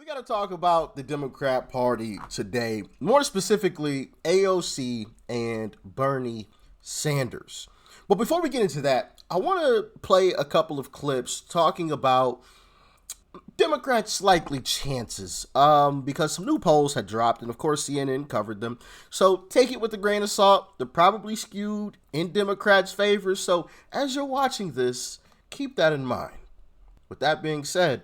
got to talk about the Democrat Party today, more specifically AOC and Bernie Sanders. But before we get into that, I want to play a couple of clips talking about Democrats' likely chances, because some new polls had dropped, and of course CNN covered them. So take it with a grain of salt. They're probably skewed in Democrats' favor. So as you're watching this, keep that in mind. With that being said,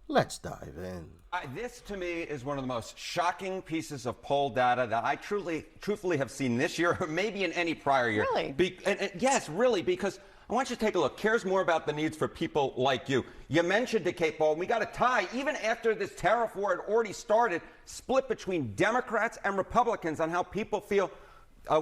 let's dive in. This, to me, is one of the most shocking pieces of poll data that I truthfully have seen this year, or maybe in any prior year. Really? Yes, really, because I want you to take a look. Cares more about the needs for people like you. You mentioned it, Kate Baldwin. We got a tie, even after this tariff war had already started, split between Democrats and Republicans on how people feel.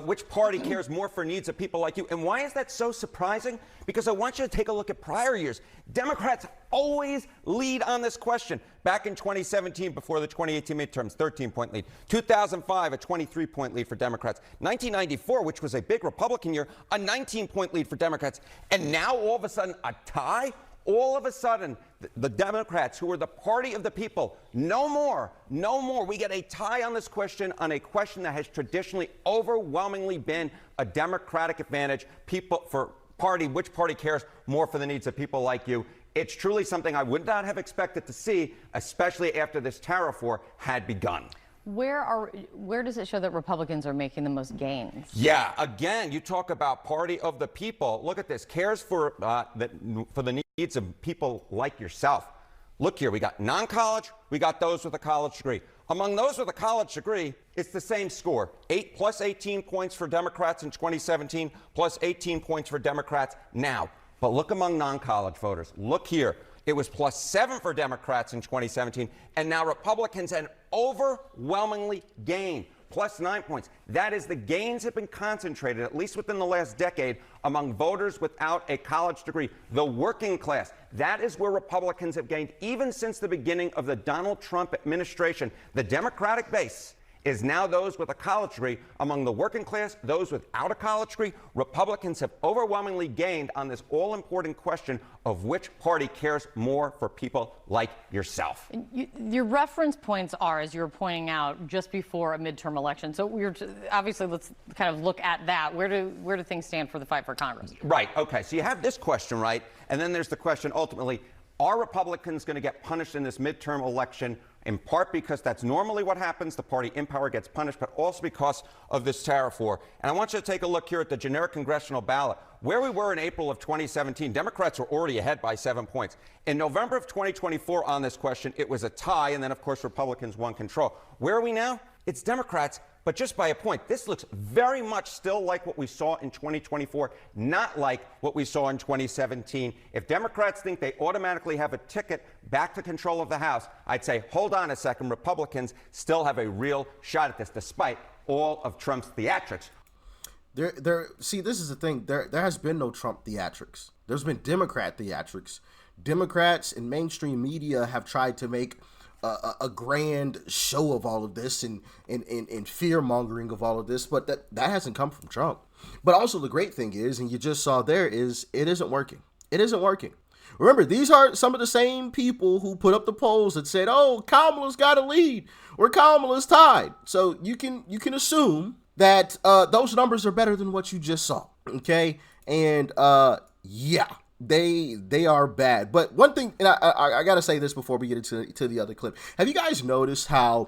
Which party cares more for needs of people like you? And why is that so surprising? Because I want you to take a look at prior years. Democrats always lead on this question. Back in 2017, before the 2018 midterms, 13-point lead. 2005, a 23-point lead for Democrats. 1994, which was a big Republican year, a 19-point lead for Democrats. And now, all of a sudden, a tie? All of a sudden, the Democrats, who are the party of the people, no more. We get a tie on this question, on a question that has traditionally overwhelmingly been a Democratic advantage. Which party cares more for the needs of people like you? It's truly something I would not have expected to see, especially after this tariff war had begun. Where does it show that Republicans are making the most gains? Yeah, again, you talk about party of the people. Look at this. Cares for the needs of people like yourself. Look here, we got non-college, we got those with a college degree. Among those with a college degree, it's the same score. 8 plus 18 points for Democrats in 2017, plus 18 points for Democrats now. But look among non-college voters. Look here. It was plus 7 for Democrats in 2017, and now Republicans an overwhelmingly gain, plus 9 points. That is, the gains have been concentrated, at least within the last decade, among voters without a college degree. The working class, that is where Republicans have gained even since the beginning of the Donald Trump administration. The Democratic base is now those with a college degree. Among the working class, those without a college degree, Republicans have overwhelmingly gained on this all-important question of which party cares more for people like yourself. Your reference points are, as you were pointing out, just before a midterm election. So obviously, let's kind of look at that. Where do things stand for the fight for Congress? Right. Okay. So you have this question, right? And then there's the question, ultimately, are Republicans going to get punished in this midterm election, in part because that's normally what happens, the party in power gets punished, but also because of this tariff war. And I want you to take a look here at the generic congressional ballot. Where we were in April of 2017, Democrats were already ahead by 7 points. In November of 2024 on this question, it was a tie, and then, of course, Republicans won control. Where are we now? It's Democrats, but just by a point. This looks very much still like what we saw in 2024, not like what we saw in 2017. If Democrats think they automatically have a ticket back to control of the House, I'd say, hold on a second, Republicans still have a real shot at this, despite all of Trump's theatrics. See, this is the thing. There has been no Trump theatrics. There's been Democrat theatrics. Democrats and mainstream media have tried to make a grand show of all of this and fear mongering of all of this, but that hasn't come from Trump. But also the great thing is, and you just saw there, is it isn't working. It isn't working. Remember, these are some of the same people who put up the polls that said, "Oh, Kamala's got a lead," or "Kamala's tied." So you can assume that those numbers are better than what you just saw. Okay, and yeah. They are bad. But one thing, and I got to say this before we get into the other clip. Have you guys noticed how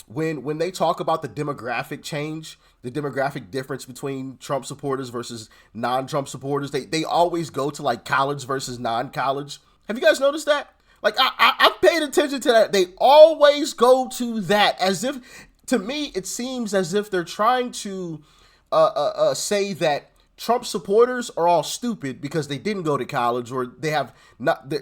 when they talk about the demographic change, the demographic difference between Trump supporters versus non-Trump supporters, they always go to like college versus non-college? Have you guys noticed that? Like, I've paid attention to that. They always go to that, as if, to me, it seems as if they're trying to say that Trump supporters are all stupid because they didn't go to college, or they have not, they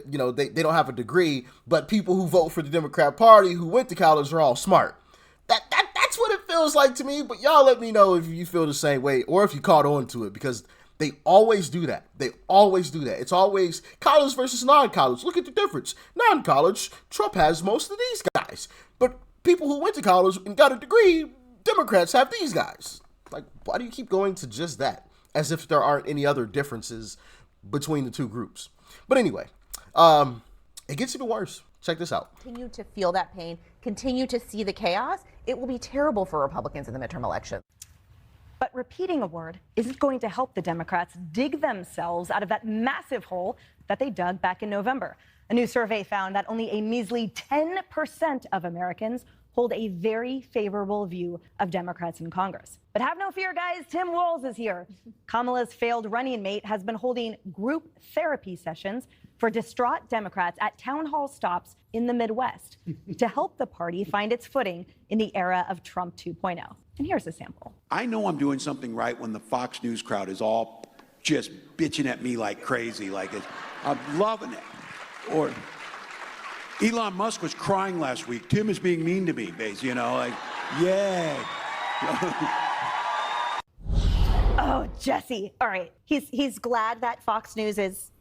don't have a degree, but people who vote for the Democrat Party who went to college are all smart. That's what it feels like to me, but y'all let me know if you feel the same way or if you caught on to it, because they always do that. They always do that. It's always college versus non-college. Look at the difference. Non-college, Trump has most of these guys, but people who went to college and got a degree, Democrats have these guys. Like, why do you keep going to just that? As if there aren't any other differences between the two groups. But anyway, it gets even worse. Check this out. Continue to feel that pain, continue to see the chaos. It will be terrible for Republicans in the midterm election. But repeating a word isn't going to help the Democrats dig themselves out of that massive hole that they dug back in November. A new survey found that only a measly 10% of Americans hold a very favorable view of Democrats in Congress. But have no fear, guys. Tim Walz is here. Kamala's failed running mate has been holding group therapy sessions for distraught Democrats at town hall stops in the Midwest to help the party find its footing in the era of Trump 2.0. And here's a sample. I know I'm doing something right when the Fox News crowd is all just bitching at me like crazy, I'm loving it. Or Elon Musk was crying last week. Tim is being mean to me, basically, yay. Oh, Jesse. All right. He's glad that Fox News is.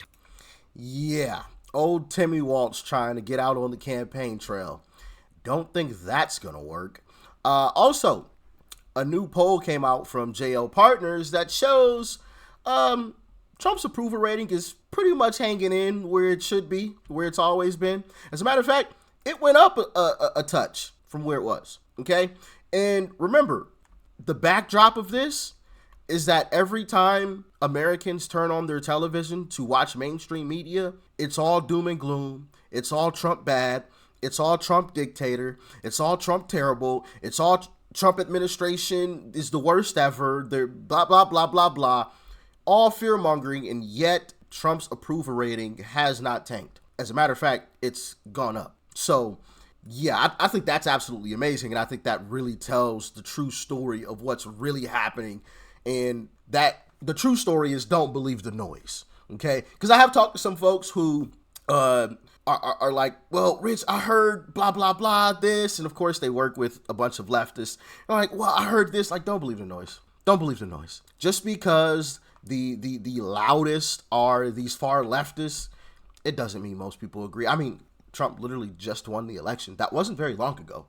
Yeah, old Timmy Walz trying to get out on the campaign trail. Don't think that's gonna work. Also, a new poll came out from JL Partners that shows Trump's approval rating is pretty much hanging in where it should be, where it's always been. As a matter of fact, it went up a touch from where it was, okay? And remember, the backdrop of this is that every time Americans turn on their television to watch mainstream media, it's all doom and gloom. It's all Trump bad. It's all Trump dictator. It's all Trump terrible. It's all Trump administration is the worst ever. They're blah, blah, blah, blah, blah. All fear mongering, and yet Trump's approval rating has not tanked. As a matter of fact, it's gone up. So, yeah, I think that's absolutely amazing. And I think that really tells the true story of what's really happening. And that the true story is don't believe the noise. Okay? Because I have talked to some folks who are like, well, Rich, I heard blah, blah, blah, this. And of course, they work with a bunch of leftists. They're like, well, I heard this. Like, don't believe the noise. Don't believe the noise. Just because the loudest are these far leftists, it doesn't mean most people agree. I mean, Trump literally just won the election. That wasn't very long ago.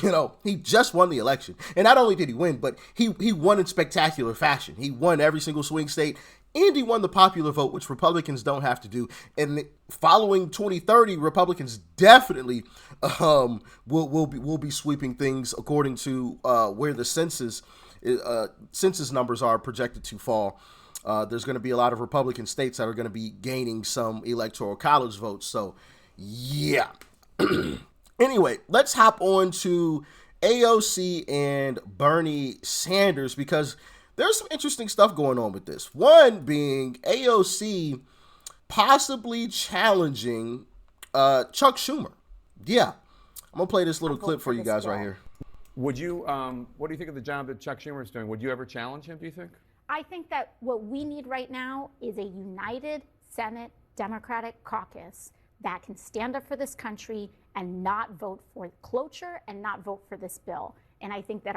You know, he just won the election. And not only did he win, but he won in spectacular fashion. He won every single swing state, and he won the popular vote, which Republicans don't have to do. And following 2030, Republicans definitely will be sweeping things according to where the census numbers are projected to fall. There's going to be a lot of Republican states that are going to be gaining some electoral college votes. So, yeah. Anyway, let's hop on to AOC and Bernie Sanders, because there's some interesting stuff going on with this. One being AOC possibly challenging Chuck Schumer. Yeah, I'm going to play this little clip for you guys right here. Would you, what do you think of the job that Chuck Schumer is doing? Would you ever challenge him, do you think? I think that what we need right now is a united Senate Democratic caucus that can stand up for this country and not vote for cloture and not vote for this bill. And I think that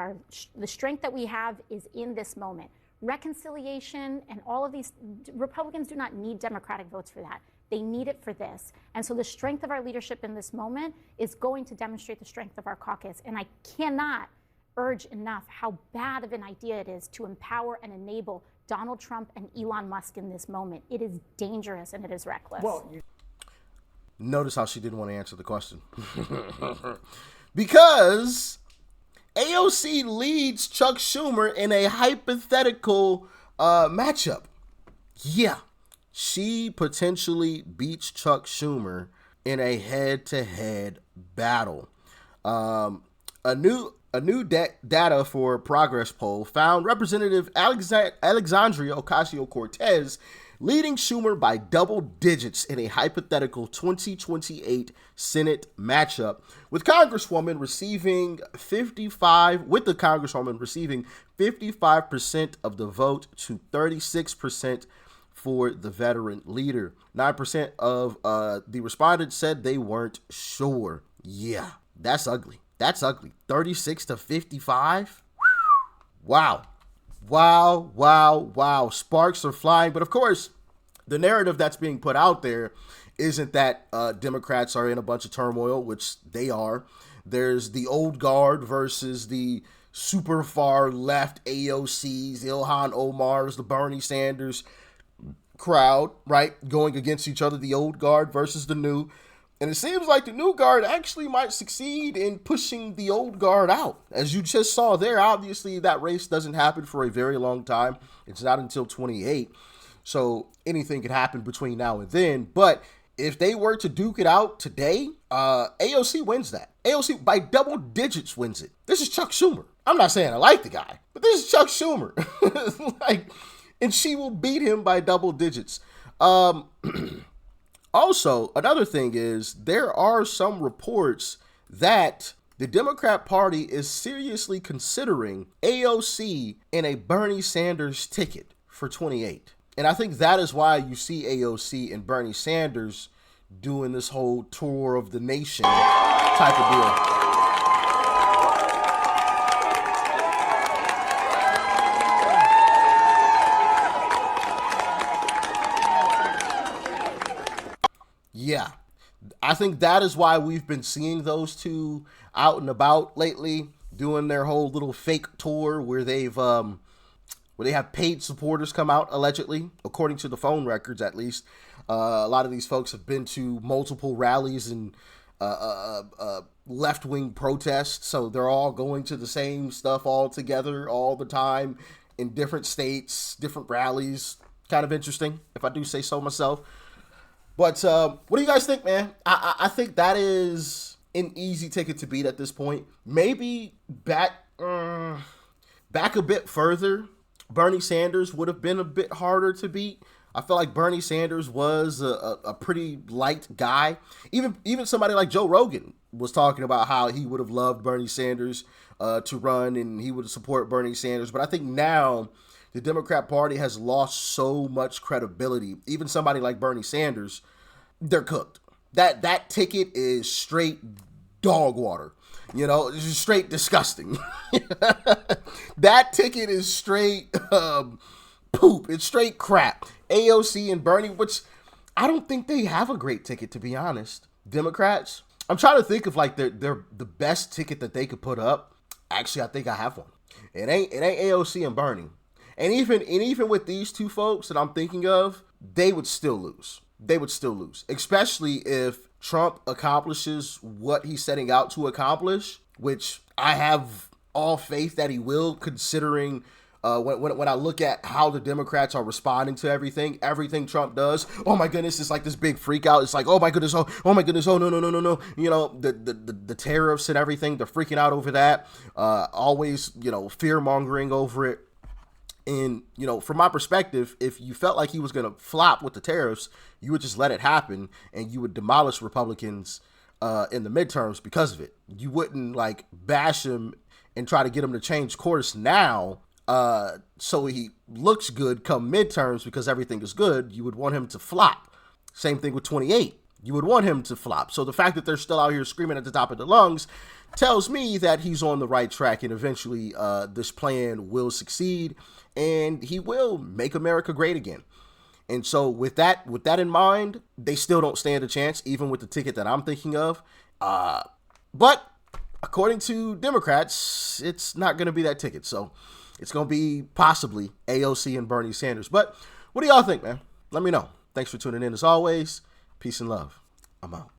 the strength that we have is in this moment. Reconciliation and all of these, Republicans do not need Democratic votes for that. They need it for this. And so the strength of our leadership in this moment is going to demonstrate the strength of our caucus. And I cannot urge enough how bad of an idea it is to empower and enable Donald Trump and Elon Musk in this moment. It is dangerous and it is reckless. Well, notice how she didn't want to answer the question. Because AOC leads Chuck Schumer in a hypothetical matchup. Yeah, she potentially beats Chuck Schumer in a head-to-head battle. A new data for Progress poll found Representative Alexandria Ocasio-Cortez leading Schumer by double digits in a hypothetical 2028 Senate matchup, with the Congresswoman receiving 55% of the vote to 36% for the veteran leader. 9% of the respondents said they weren't sure. Yeah, that's ugly. That's ugly. 36 to 55? Wow. Wow, wow, wow. Sparks are flying. But of course, the narrative that's being put out there isn't that Democrats are in a bunch of turmoil, which they are. There's the old guard versus the super far left AOCs, Ilhan Omar's, the Bernie Sanders crowd, right? Going against each other, the old guard versus the new. And it seems like the new guard actually might succeed in pushing the old guard out. As you just saw there, obviously that race doesn't happen for a very long time. It's not until 28. So anything could happen between now and then. But if they were to duke it out today, AOC wins that. AOC by double digits wins it. This is Chuck Schumer. I'm not saying I like the guy, but this is Chuck Schumer. And she will beat him by double digits. Also, another thing is there are some reports that the Democrat Party is seriously considering AOC in a Bernie Sanders ticket for 28. And I think that is why you see AOC and Bernie Sanders doing this whole tour of the nation type of deal. Yeah, I think that is why we've been seeing those two out and about lately, doing their whole little fake tour where they have paid supporters come out, allegedly, according to the phone records at least. A lot of these folks have been to multiple rallies and left-wing protests, so they're all going to the same stuff all together all the time in different states, different rallies. Kind of interesting, if I do say so myself. But what do you guys think, man? I think that is an easy ticket to beat at this point. Maybe back a bit further, Bernie Sanders would have been a bit harder to beat. I feel like Bernie Sanders was a pretty light guy. Even somebody like Joe Rogan was talking about how he would have loved Bernie Sanders to run and he would support Bernie Sanders. But I think now the Democrat Party has lost so much credibility. Even somebody like Bernie Sanders, they're cooked. That ticket is straight dog water. You know, it's just straight disgusting. That ticket is straight poop. It's straight crap. AOC and Bernie, which I don't think they have a great ticket, to be honest. Democrats, I'm trying to think of like the best ticket that they could put up. Actually, I think I have one. It ain't AOC and Bernie. And even with these two folks that I'm thinking of, they would still lose. They would still lose, especially if Trump accomplishes what he's setting out to accomplish, which I have all faith that he will, considering when I look at how the Democrats are responding to everything Trump does. Oh my goodness, it's like this big freak out. It's like, oh my goodness, oh my goodness, oh no. You know, the tariffs and everything, they're freaking out over that. Always, fear mongering over it. And, from my perspective, if you felt like he was going to flop with the tariffs, you would just let it happen and you would demolish Republicans in the midterms because of it. You wouldn't bash him and try to get him to change course now so he looks good come midterms because everything is good. You would want him to flop. Same thing with 28. You would want him to flop. So the fact that they're still out here screaming at the top of their lungs tells me that he's on the right track and eventually this plan will succeed and he will make America great again. And so with that in mind, they still don't stand a chance, even with the ticket that I'm thinking of. But according to Democrats, it's not going to be that ticket. So it's going to be possibly AOC and Bernie Sanders. But what do y'all think, man? Let me know. Thanks for tuning in as always. Peace and love. I'm out.